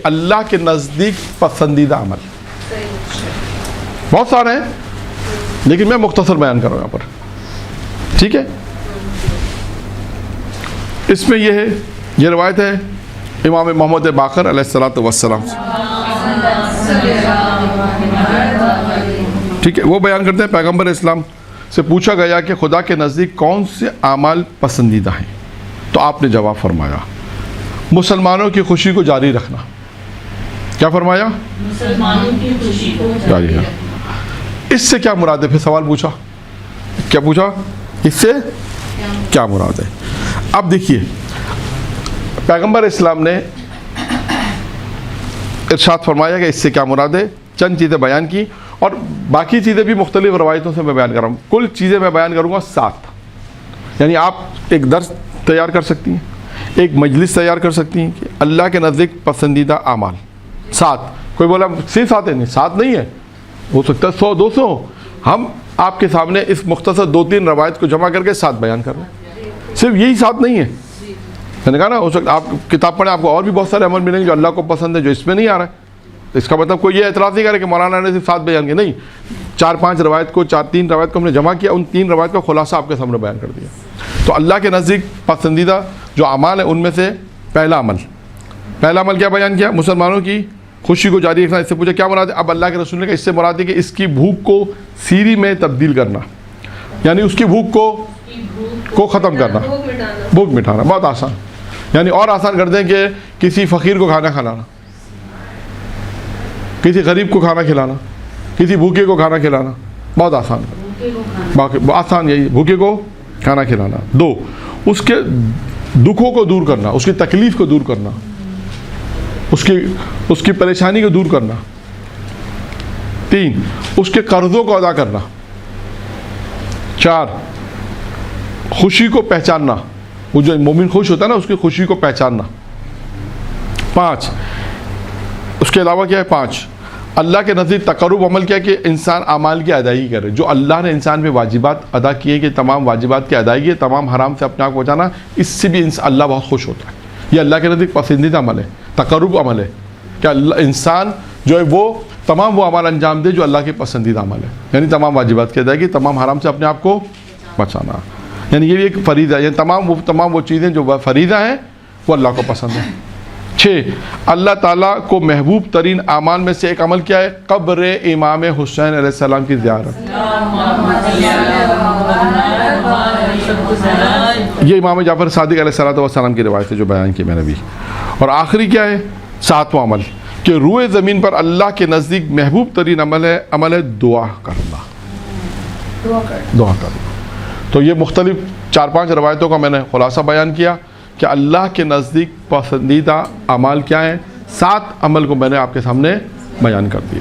اللہ کے نزدیک پسندیدہ عمل بہت سارے ہیں، لیکن میں مختصر بیان کر رہا ہوں یہاں پر، ٹھیک ہے؟ اس میں یہ ہے، یہ روایت ہے امام محمد باقر علیہ الصلوۃ والسلام، ٹھیک ہے؟ وہ بیان کرتے ہیں پیغمبر اسلام سے پوچھا گیا کہ خدا کے نزدیک کون سے اعمال پسندیدہ ہیں، تو آپ نے جواب فرمایا مسلمانوں کی خوشی کو جاری رکھنا۔ کیا فرمایا؟ مسلمانوں کی خوشی کو جاری رکھنا۔ اس سے کیا مراد ہے؟ پھر سوال پوچھا، کیا پوچھا؟ اس سے کیا مراد ہے؟ اب دیکھیے پیغمبر اسلام نے ارشاد فرمایا کہ اس سے کیا مراد ہے، چند چیزیں بیان کی، اور باقی چیزیں بھی مختلف روایتوں سے میں بیان کر رہا ہوں۔ کل چیزیں میں بیان کروں گا 7، یعنی آپ ایک درس تیار کر سکتی ہیں، ایک مجلس تیار کر سکتی ہیں کہ اللہ کے نزدیک پسندیدہ اعمال 7۔ کوئی بولا صرف 7 ہے، نہیں 7 نہیں ہے، ہو سکتا ہے 100 200۔ ہم آپ کے سامنے اس مختصر 2-3 روایت کو جمع کر کے 7 بیان کر رہے ہیں، صرف یہی 7 نہیں ہے۔ میں نے کہا نا ہو سکتا آپ کتاب پڑھیں، آپ کو اور بھی بہت سارے عمل ملیں گے جو اللہ کو پسند ہے، جو اس میں نہیں آ رہا ہے۔ اس کا مطلب کوئی یہ اعتراض نہیں کرے کہ مولانا نے صرف 7 بیان کیے، نہیں، 4-5 روایت کو 3 روایت کو ہم نے جمع کیا، ان 3 روایت کا خلاصہ آپ کے سامنے بیان کر دیا۔ تو اللہ کے نزدیک پسندیدہ جو اعمال ہیں ان میں سے پہلا عمل کیا بیان کیا؟ مسلمانوں کی خوشی کو جاری رکھنا۔ اس سے پوچھا کیا مراد ہے؟ اب اللہ کے رسول نے کہا اس سے مراد ہے کہ اس کی بھوک کو سیری میں تبدیل کرنا، یعنی اس کی بھوک کو ختم کرنا، بھوک مٹانا۔ بہت آسان، یعنی اور آسان کر دیں کہ کسی فقیر کو کھانا کھلانا، کسی غریب کو کھانا کھلانا، کسی بھوکے کو کھانا کھلانا، بہت آسان، باقی آسان یہی، بھوکے کو کھانا کھلانا۔ 2، اس کے دکھوں کو دور کرنا، اس کی تکلیف کو دور کرنا، اس کی پریشانی کو دور کرنا۔ 3، اس کے قرضوں کو ادا کرنا۔ 4، خوشی کو پہچاننا، وہ جو مومن خوش ہوتا ہے نا اس کی خوشی کو پہچاننا۔ 5، اس کے علاوہ کیا ہے؟ 5، اللہ کے نزدیک تقرب عمل کیا کہ انسان اعمال کی ادائیگی کرے، جو اللہ نے انسان پہ واجبات ادا کیے کہ تمام واجبات کی ادائیگی، تمام حرام سے اپنے آپ کو بچانا، اس سے بھی اللہ بہت خوش ہوتا ہے۔ یہ اللہ کے نزدیک پسندیدہ عمل ہے، تقرب عمل ہے کہ اللہ انسان جو ہے وہ تمام وہ عمل انجام دے جو اللہ کے پسندیدہ عمل ہے، یعنی تمام واجبات کی ادائیگی، تمام حرام سے اپنے آپ کو بچانا، یعنی یہ بھی ایک فریضہ ہے، یعنی تمام وہ چیزیں جو فریضہ ہیں وہ اللہ کو پسند ہیں۔ 6، اللہ تعالیٰ کو محبوب ترین اعمال میں سے ایک عمل کیا ہے؟ قبر امام حسین علیہ السلام کی زیارت۔ یہ امام جعفر صادق علیہ السلام کی روایت ہے جو بیان کی میں نے بھی۔ اور آخری کیا ہے؟ 7واں عمل کہ روئے زمین پر اللہ کے نزدیک محبوب ترین عمل ہے دعا کرنا۔ تو یہ مختلف 4-5 روایتوں کا میں نے خلاصہ بیان کیا کہ اللہ کے نزدیک پسندیدہ اعمال کیا ہیں۔ 7 عمل کو میں نے آپ کے سامنے بیان کر دیا۔